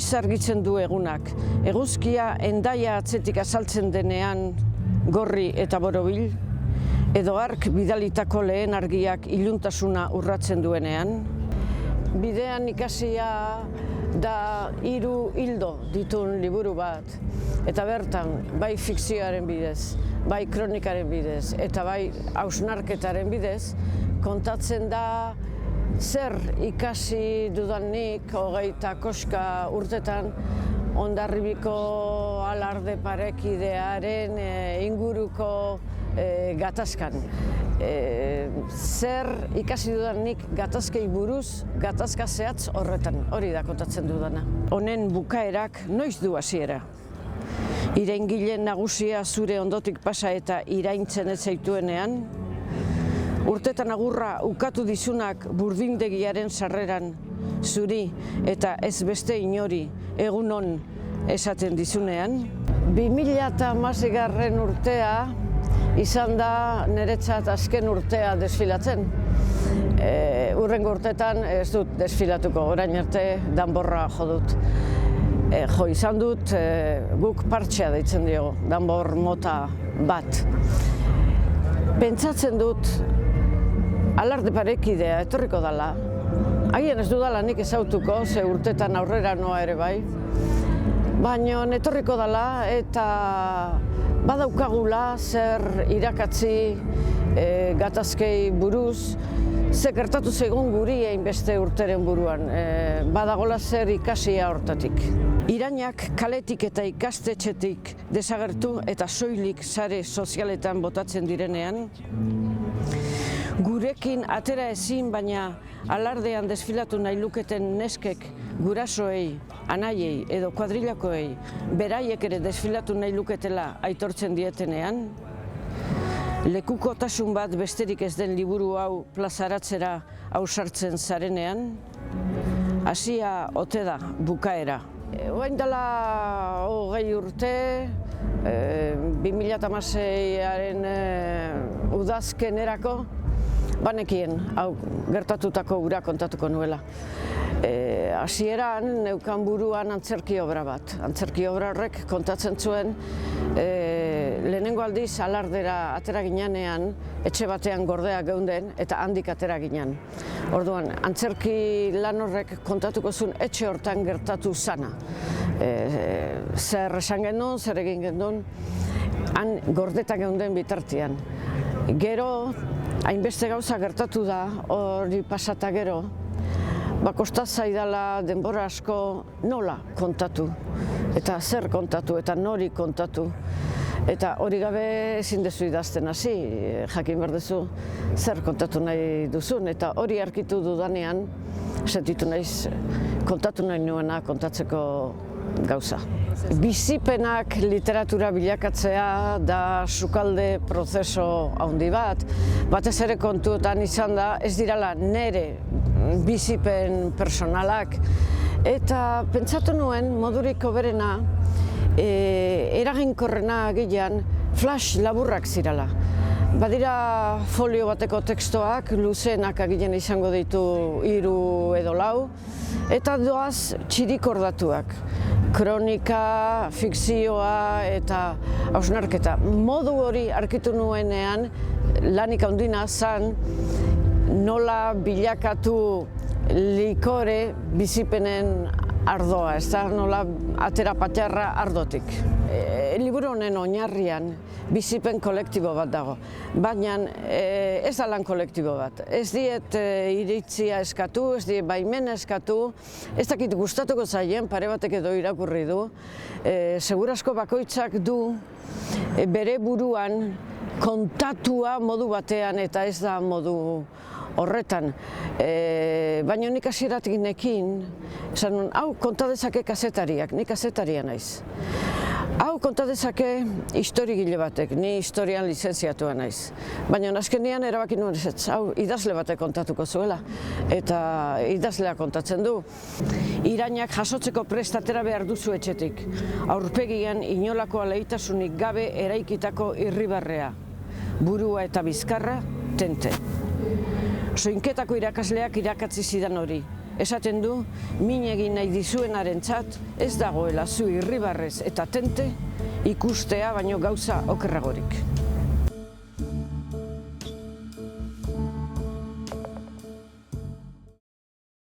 Noiz argitzen du egunak, eguzkia endaia atzetik azaltzen denean gorri eta borobil, edo hark bidalitako lehen argiak iluntasuna urratzen duenean. Bidean ikasia da 3 hildo ditun liburu bat, eta bertan bai fikzioaren bidez, bai kronikaren bidez, eta bai hausnarketaren bidez, kontatzen da zer ikasi dudanik 29 urtetan Hondarribiko alarde parekidearen inguruko gatazkan. Zer ikasi dudanik gatazkei buruz, gatazka zehatz horretan, hori da kontatzen dudana. Honen bukaerak noiz du hasiera. Iraingile nagusia zure ondotik pasa eta iraintzen ez zaituenean, urtetan agurra ukatu dizunak burdindegiaren sarreran, zuri eta ez beste inori egunon esaten dizunean. 2016 urtea izan da niretzat azken urtea desfilatzen. Hurrengo urtetan ez dut desfilatuko, orain arte danborra jo dut. Jo izan dut, guk partxea deitzen diogu, danbor mota bat. Pentsatzen dut, alarde parekidea etorriko dela. Agian ez dudala nik ezautuko, ze urtetan aurrera noa ere bai. Baina etorriko dela eta badaukagula zer irakatzi gatazkei buruz, ze gertatu zaigun guri hainbeste urteren buruan, badagola zer ikasia hortatik. Irainak kaletik eta ikastetxetik desagertu eta soilik sare sozialetan botatzen direnean, gurekin atera ezin baina alardean desfilatu nahi luketen neskek gurasoei, anaiei edo kuadrilakoei beraiek ere desfilatu nahi luketela aitortzen dietenean, lekukotasun bat besterik ez den liburu hau plazaratzera ausartzen zarenean, hasia ote da bukaera. Orain dela 20 urte, 2016aren udazkenerako, banekien, hau gertatutako ura kontatuko nuela. Hasieran neukan buruan antzerki obra bat. Antzerki obra horrek kontatzen zuen lehenengo aldiz alardera atera ginean, etxe batean gordea geunden eta handik atera ginen. Orduan, antzerki lan horrek kontatuko zuen etxe hortan gertatu zana. Zer esan genuen, zer egin genuen, han gordeta geunden bitartean. Gero, hainbeste gauza gertatu da, hori pasata gero, kostaz zaidala denbora asko nola kontatu, eta zer kontatu, eta nori kontatu. Eta hori gabe ezin dezu idazten hasi, jakin behar duzu zer kontatu nahi duzun, eta hori arkitu dudanean, sentitu naiz kontatu nahi nuena kontatzeko gauza. Bizipenak literatura bilakatzea da sukalde prozeso handi bat. Batez ere kontuetan izan da ez dirala nere bizipen personalak. Eta pentsatu nuen modurik hoberena, eraginkorrena agian flash laburrak zirala. Badira folio bateko tekstoak, luzeenak agian izango ditu 3 edo 4, eta doaz txirikordatuak. Kronika, fikzioa eta hausnarketa. Modu hori arkitu nuenean, lanik handina zan, nola bilakatu likore bizipenen ardoa, ez da nola atera patjarra ardotik. Liburu honen oinarrian bizipen kolektibo bat dago, baina ez da lan kolektibo bat. Ez diet iritzia eskatu, ez diet baimena eskatu, ez dakit gustatuko zaien, pare batek edo irakurri du. Segurazko bakoitzak du bere buruan kontatua modu batean eta ez da modu horretan. Baina nik hasieratik nekin, esan, hau konta dezake kazetariak, nik kazetaria naiz. Hau konta dezake historigile batek, ni historian lizentziatua naiz. Baina azkenean erabaki nuen ez, hau idazle batek kontatuko zuela, eta idazlea kontatzen du. Irainak jasotzeko prest atera behar duzu etxetik, aurpegian inolako aleitasunik gabe eraikitako irribarrea, burua eta bizkarra tente. Soinketako irakasleak irakatzi zidan hori, esaten du, min egin nahi dizuenarentzat ez dagoela zu irribarrez eta tente ikustea baino gauza okerragorik.